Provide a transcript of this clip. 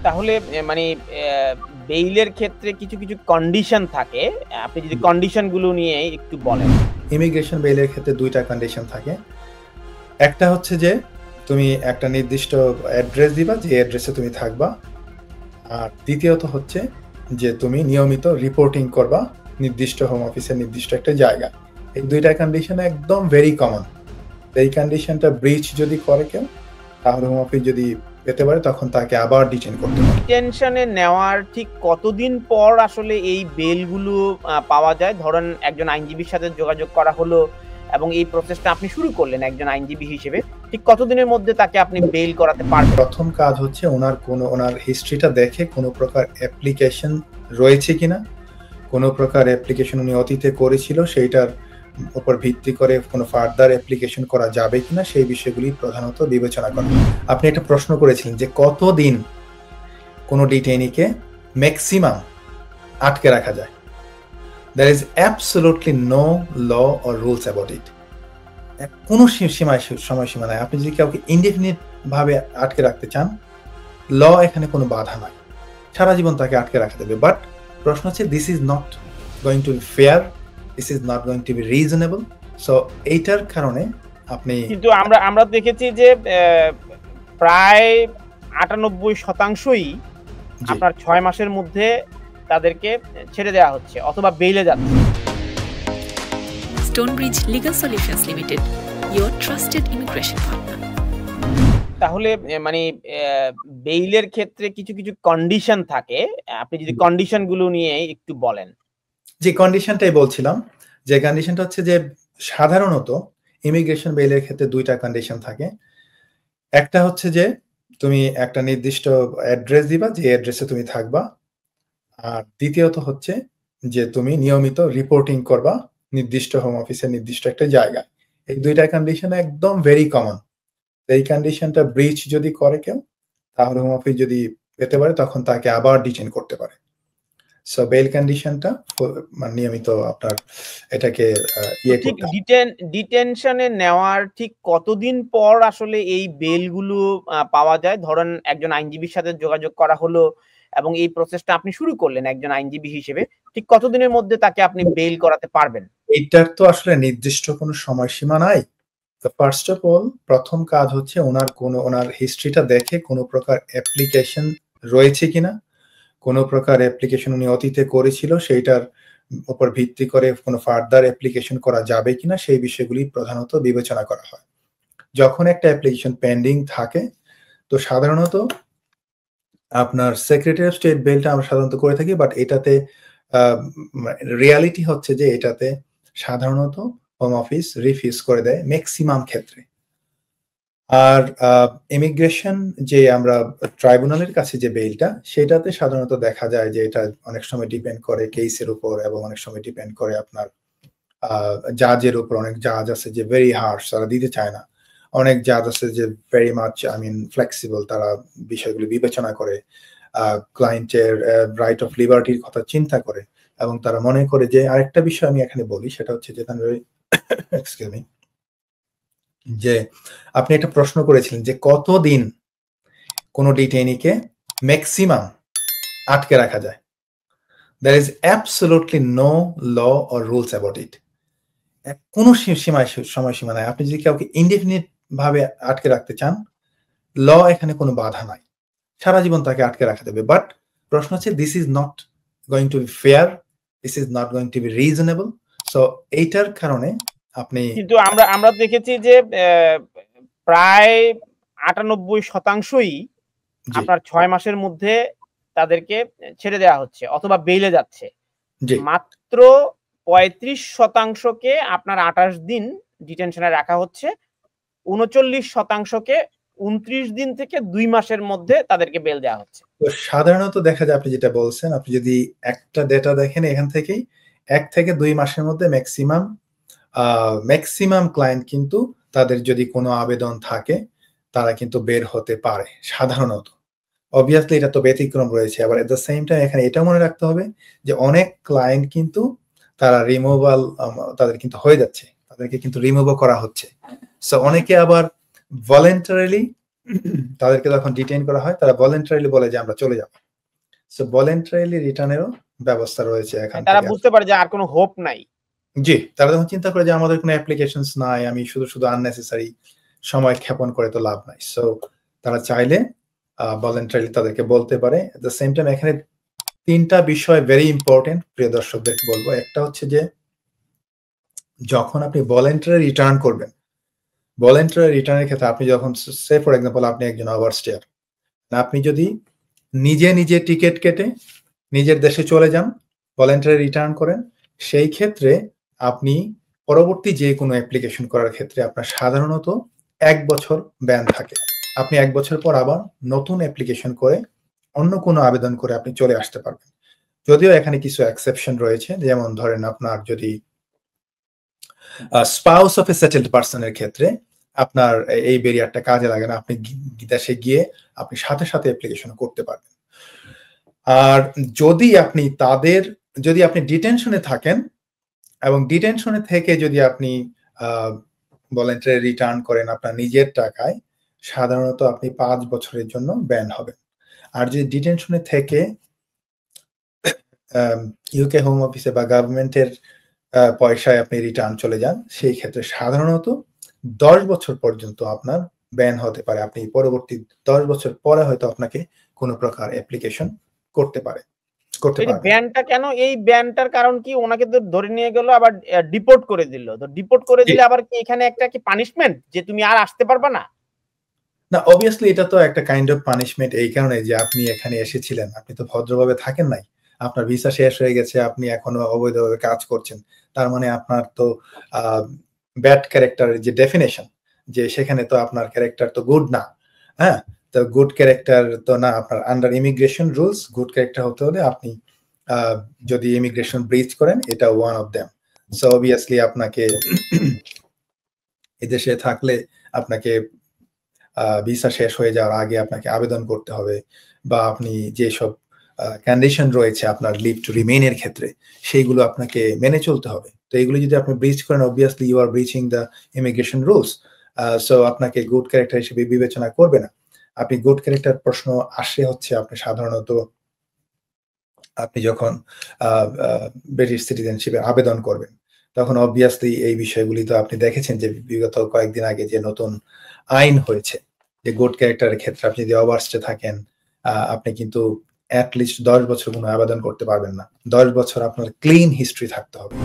তাহলে মানে বেইলের ক্ষেত্রে কিছু, কিছু কন্ডিশন থাকে। আপনি যদি কন্ডিশন গুলো নিয়ে একটু বলেন। ইমিগ্রেশন বেইলের ক্ষেত্রে ২ টা কন্ডিশন থাকে। একটা হচ্ছে যে তুমি একটা নির্দিষ্ট অ্যাড্রেস দিবা, যে অ্যাড্রেসে তুমি থাকবা। আর দ্বিতীয়ত হচ্ছে যে তুমি নিয়মিত রিপোর্টিং করবা নির্দিষ্ট হোম অফিসের নির্দিষ্ট একটা জায়গায়। এই ২ টা কন্ডিশন একদম ভেরি কমন। এই কন্ডিশনটা ব্রিচ যদি করে কেউ, তাহলে হোম অফিস যদি পেতে পারে, তখন তাকে আবার ডিটেইন করতে পারে। ডিটেনশনে নেওয়ার ঠিক কতদিন পর আসলে এই বেলগুলো পাওয়া যায়? ধরেন একজন আইনজীবীর সাথে যোগাযোগ করা হলো এবং এই প্রসেসটা আপনি শুরু করলেন একজন আইনজীবী হিসেবে। ঠিক কতদিনের মধ্যে তাকে আপনি বেইল করাতে পারবেন? প্রথম কাজ হচ্ছে ওনার হিস্ট্রিটা দেখে কোনো প্রকার অ্যাপ্লিকেশন রয়েছে কিনা, কোনো প্রকার অ্যাপ্লিকেশন উনি অতীতে করেছিল, সেইটার উপর ভিত্তি করে কোনো ফার্দার অ্যাপ্লিকেশন করা যাবে কিনা, সেই বিষয়গুলি প্রধানত বিবেচনা করা। আপনি একটা প্রশ্ন করেছিলেন যে কতদিন কোনো ডিটেইনিকে ম্যাক্সিমাম আটকে রাখা যায়। There is absolutely no law or rules about it. কোনো সময়সীমা নাই। আপনি যদি কাউকে ইনডেফিনিট ভাবে আটকে রাখতে চান, ল এখানে কোনো বাধা নাই, সারা জীবন তাকে আটকে রাখা দেবে। বাট প্রশ্ন হচ্ছে, this is not going to be fair, this is not going to be reasonable. So এইটার কারণে আপনি কিন্তু আমরা দেখেছি যে প্রায় ৯৮%ই আপনার ৬ মাসের মধ্যে তাদেরকে ছেড়ে দেওয়া হচ্ছে অথবা বেইলে যাচ্ছে। Stonebridge Legal Solutions Limited, your trusted immigration partner. তাহলে মানে বেইলের ক্ষেত্রে কিছু, কিছু কন্ডিশন থাকে। আপনি যদি কন্ডিশন গুলো নিয়ে একটু বলেন। যে কন্ডিশনটাই বলছিলাম, যে কন্ডিশনটা হচ্ছে যে সাধারণত ইমিগ্রেশন বেইলের ক্ষেত্রে ২ টা কন্ডিশন থাকে। একটা হচ্ছে যে তুমি একটা নির্দিষ্ট অ্যাড্রেস দিবা, যে অ্যাড্রেসে তুমি থাকবা। আর দ্বিতীয়ত হচ্ছে যে তুমি নিয়মিত রিপোর্টিং করবা নির্দিষ্ট হোম অফিসের নির্দিষ্ট একটা জায়গায়। এই ২ টা কন্ডিশন একদম ভেরি কমন। এই কন্ডিশনটা ব্রিচ যদি করে কেউ, তাহলে হোম অফিস যদি পেতে পারে, তখন তাকে আবার ডিটেইন করতে পারে। সো বেইল কন্ডিশনটা মানে নিয়মিত আপনার এটাকে ঠিক ডিটেনশনে নেওয়ার ঠিক কতদিন পর আসলে এই বেলগুলো পাওয়া যায়? ধরেন একজন আইনজীবীর সাথে যোগাযোগ করা হলো এবং এই প্রসেসটা আপনি শুরু করলেন একজন আইনজীবী হিসেবে। ঠিক কতদিনের মধ্যে তাকে আপনি বেইল করাতে পারবেন? এইটার তো আসলে নির্দিষ্ট কোনো সময়সীমা নাই। তো ফার্স্ট অফ অল প্রথম কাজ হচ্ছে ওনার হিস্ট্রিটা দেখে কোনো প্রকার অ্যাপ্লিকেশন রয়েছে কিনা, কোনো প্রকার অ্যাপ্লিকেশন উনি অতীতে করেছিল, সেইটার উপর ভিত্তি করে কোনো ফার্দার অ্যাপ্লিকেশন করা যাবে কিনা, সেই বিষয়গুলি প্রধানত বিবেচনা করা হয়। যখন একটা অ্যাপ্লিকেশন পেন্ডিং থাকে, তো সাধারণত আপনার সেক্রেটারি অফ স্টেট বেলটা আমরা সাধারণত করে থাকি। বাট এটাতে রিয়ালিটি হচ্ছে যে এটাতে সাধারণত হোম অফিস রিফিউজ করে দেয় ম্যাক্সিমাম ক্ষেত্রে। আর ইমিগ্রেশন যে আমরা ট্রাইব্যুনালের কাছে যে বেইলটা, সেটাতে সাধারণত দেখা যায় যে এটা অনেক সময় ডিপেন্ড করে কেসের উপর, এবং অনেক সময় ডিপেন্ড করে আপনার জাজের উপর। অনেক জাজ আছে যে ভেরি হার্শ, তারা দিতে চায় না। অনেক জাজ আছে যে ভেরি মাচ ফ্লেক্সিবল, তারা বিষয়গুলি বিবেচনা করে, ক্লায়েন্টের রাইট অফ লিবার্টির কথা চিন্তা করে, এবং তারা মনে করে যে আরেকটা বিষয় আমি এখানে বলি, সেটা হচ্ছে যে এক্সকিউজ মি, যে আপনি একটা প্রশ্ন করেছিলেন যে কতদিন কোনো ডিটেইনিকে ম্যাক্সিমাম আটকে রাখা যায়। There is absolutely no law or rules about it. কোনো সময়সীমা নাই। আপনি যদি কাউকে ইনডেফিনিট ভাবে আটকে রাখতে চান, ল এখানে কোনো বাধা নাই, সারা জীবন তাকে আটকে রাখা দেবে। বাট প্রশ্ন হচ্ছে, this is not going to be fair, this is not going to be reasonable. So এইটার কারণে আপনি কিন্তু আমরা দেখেছি যে প্রায় ৯৮%ই আপনার ৬ মাসের মধ্যে তাদেরকে ছেড়ে দেওয়া হচ্ছে অথবা বেইলে যাচ্ছে। মাত্র ৩৫%কে আপনার ২৮ দিন ডিটেনশনে রাখা হচ্ছে। ৩৯%কে ২৯ দিন থেকে ২ মাসের মধ্যে তাদেরকে বেল দেওয়া হচ্ছে। তো সাধারণত দেখা যায়, আপনি যেটা বলছেন, আপনি যদি একটা ডেটা দেখেন, এখান থেকেই ১ থেকে ২ মাসের মধ্যে ম্যাক্সিমাম ক্লায়েন্ট কিন্তু তাদের যদি কোনো আবেদন থাকে, তারা কিন্তু বের হতে পারে সাধারণত। অবভিয়াসলি এটা তো ব্যতিক্রম রয়েছে। আবার এট দ্য সেম টাইম এখানে এটাও মনে রাখতে হবে যে অনেক ক্লায়েন্ট কিন্তু তারা রিমুভাল তাদের কিন্তু হয়ে যাচ্ছে, তাদেরকে কিন্তু রিমুভও করা হচ্ছে। সো অনেকে আবার ভলান্টারিলি তাদেরকে যখন ডিটেইন করা হয় তারা ভলেন্টারিলি বলে যে আমরা চলে যাব। সো ভলেন্টারিলি রিটার্নেরও ব্যবস্থা রয়েছে এখান তারা থেকে। বুঝতে পারে যে আর কোনো হোপ নাই। জি, তারা যখন চিন্তা করে যে আমাদের কোনো অ্যাপ্লিকেশনস নাই, আমি শুধু আননেসেসারি সময় ক্ষেপণ করে তো লাভ নাই। সো তারা চাইলে ভলেন্টারিলি তাদেরকে বলতে পারে। এট দ্য সেম টাইম এখানে ৩টা বিষয় ভেরি ইম্পর্টেন্ট প্রিয় দর্শকদেরকে বলবো। একটা হচ্ছে যে যখন আপনি ভলেন্টারি রিটার্ন করবেন, ভলেন্টারি রিটার্নের ক্ষেত্রে আপনি যখন সে ফর এক্সাম্পল আপনি একজন ওভারস্টেয়ার, আপনি যদি নিজে টিকিট কেটে নিজের দেশে চলে যান, ভলেন্টারি রিটার্ন করেন, সেই ক্ষেত্রে আপনি পরবর্তী যে কোনো অ্যাপ্লিকেশন করার ক্ষেত্রে আপনার সাধারণত ১ বছর ব্যান থাকে। আপনি ১ বছর পর আবার নতুন অ্যাপ্লিকেশন করে অন্য কোনো আবেদন করে আপনি চলে আসতে পারবেন। যদিও এখানে কিছু এক্সেপশন রয়েছে, যেমন ধরেন আপনার যদি স্পাউস অফ এ সেটেলড পারসনের ক্ষেত্রে আপনার এই ব্যারিয়ারটা কাজে লাগে না, আপনি দেশে গিয়ে আপনি সাথে অ্যাপ্লিকেশন করতে পারবেন। আর যদি আপনি ডিটেনশনে থাকেন এবং ডিটেনশনে থেকে যদি আপনি ভলেন্টারি রিটার্ন করেন আপনার নিজের টাকায়, সাধারণত আপনি ৫ বছরের জন্য ব্যান হবেন। আর যদি ডিটেনশনে থেকে ইউকে হোম অফিসে বা গভর্নমেন্টের পয়সায় আপনি রিটার্ন চলে যান, সেই ক্ষেত্রে সাধারণত ১০ বছর পর্যন্ত আপনার ব্যান হতে পারে। আপনি পরবর্তী ১০ বছর পরে হয়তো আপনাকে কোনো প্রকার অ্যাপ্লিকেশন করতে পারবেন। ব্যানটা কেন? এই ব্যানটার কারণ কি? ওনাকে তো ধরে নিয়ে গেল, আবার ডিপোর্ট করে দিল। তো ডিপোর্ট করে দিলে আবার কি এখানে একটা কি পানিশমেন্ট যে তুমি আর আসতে পারবে না? না, অবভিয়াসলি এটা তো একটা কাইন্ড অফ পানিশমেন্ট এই কারণে যে আপনি এখানে এসেছিলেন, আপনি তো ভদ্রভাবে থাকেন নাই, আপনার ভিসা শেষ হয়ে গেছে, আপনি এখনো অবৈধভাবে কাজ করছেন, তার মানে আপনার তো ব্যাড ক্যারেক্টারের যে ডেফিনেশন, যে সেখানে তো আপনার ক্যারেক্টার তো গুড না। হ্যাঁ, তো গুড ক্যারেক্টার তো না, আপনার under immigration rules good character হতে হলে আপনি যদি ইমিগ্রেশন ব্রিচ করেন, এটা one of them. So obviously আপনাকে এদেশে থাকলে আপনাকে ভিসা শেষ হয়ে যাওয়ার আগে আপনাকে আবেদন করতে হবে, বা আপনি যেসব কন্ডিশন রয়েছে আপনার লিভ টু রিমেইন এর ক্ষেত্রে, সেইগুলো আপনাকে মেনে চলতে হবে। তো এগুলো যদি আপনি ব্রিচ করেন, obviously you are breaching the immigration rules. So আপনাকে গুড ক্যারেক্টার হিসেবে বিবেচনা করবে না। আপনি গুড ক্যারেক্টার প্রশ্ন আসে হচ্ছে আপনি সাধারণত আপনি যখন ব্রিটিশ সিটিজেনশিপে আবেদন করবেন, তখন অবভিয়াসলি এই বিষয়গুলি তো আপনি দেখেছেন যে বিগত কয়েকদিন আগে যে নতুন আইন হয়েছে, যে গুড ক্যারেক্টারের ক্ষেত্রে আপনি যদি ওভারস্টে থাকেন, আপনি কিন্তু অ্যাটলিস্ট ১০ বছর কোনো আবেদন করতে পারবেন না। ১০ বছর আপনার ক্লিন হিস্ট্রি থাকতে হবে।